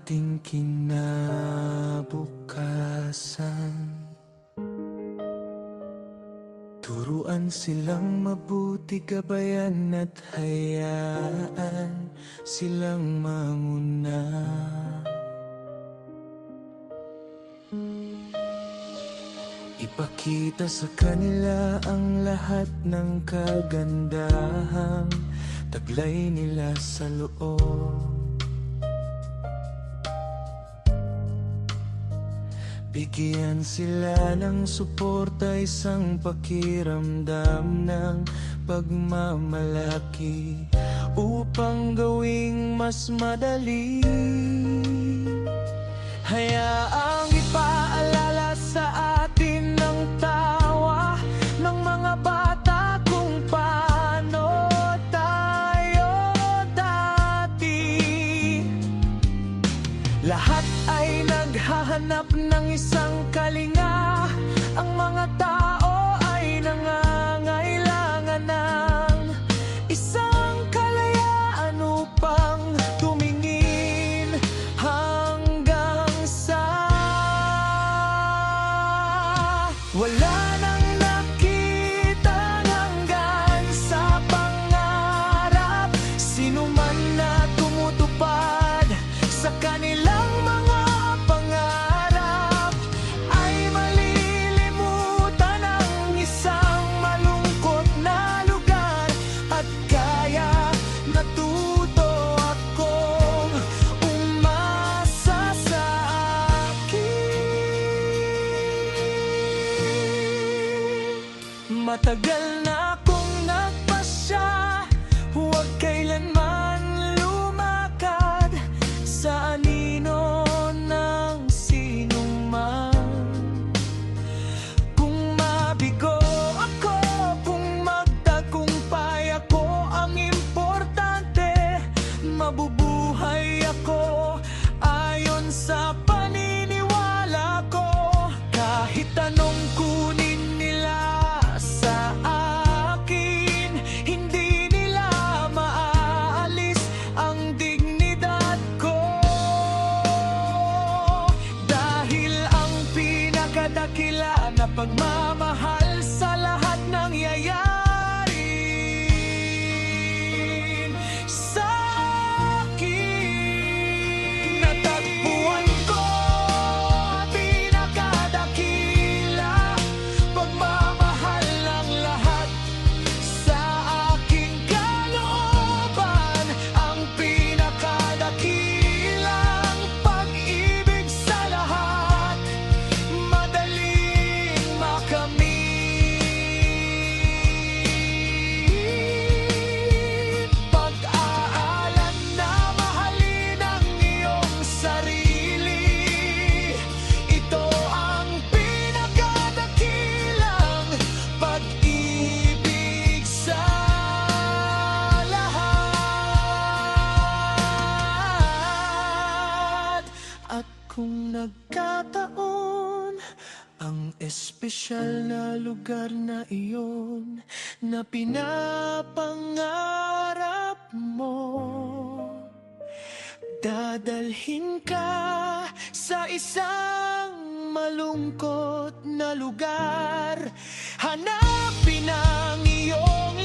ating kinabukasan. Turuan silang mabuti, gabayan at hayaan silang manguna. Ipakita sa kanila ang lahat ng kagandahang taglay nila sa loob. Bigyan sila ng suporta, isang pakiramdam ng pagmamalaki upang gawing mas madali. Hayaang ipaalala sa atin ng tawa ng mga bata kung paano tayo dati. Lahat ay naghahanap ng isang kalinga. Ang mga tao ay nangangailangan ng isang kalayaan upang tumingin hanggang sa wala nang nakitang hanggan sa pangarap. Sino man na tumutupad sa kanilang mga pangarap ay malilimutan ang isang malungkot na lugar. At kaya natuto akong umasa sa akin. Matagal na akong nagpasya, huwag kailanman lumakad sa anino ng sinuman. Kung mabigo ako, kung magtagumpay ako, ang importante mabubuhay ako ayon sa paniniwala ko. Kahit anong kunin nila sa akin, hindi nila maaalis ang dignidad ko. Dahil ang pinakadakila na pagmamahal sa lahat ng yayarin sa akin. Natagpuan ko ang pinakadakila, pagmamahal ng lahat sa aking kalooban. Ang pinakadakilang pag-ibig sa lahat, madaling makamit. Pag-aalan na mahalin ang iyong sarili, ito ang pinakadakilang pag-ibig sa lahat. At kung nagkataon, ang espesyal na lugar na iyon na pinapangarap mo, dadalhin ka sa isang malungkot na lugar. Hanapin ang iyong